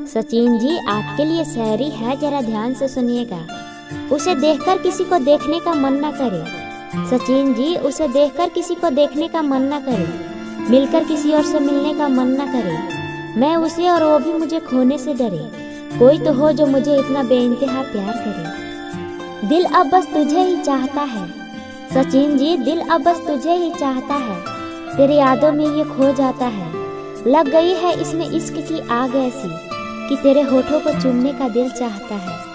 सचिन जी, आपके लिए शायरी है, जरा ध्यान से सुनिएगा। उसे देखकर किसी को देखने का मन न करे। सचिन जी, उसे देखकर किसी को देखने का मन न करे, मिलकर किसी और से मिलने का मन न करे। मैं उसे और वो भी मुझे खोने से डरे। कोई तो हो जो मुझे इतना बेइंतहा प्यार करे। दिल अब बस तुझे ही चाहता है। सचिन जी, दिल अब बस तुझे ही चाहता है। तेरी यादों में ये खो जाता है। लग गई है इसमें इश्क की आग ऐसी कि तेरे होठों को चूमने का दिल चाहता है।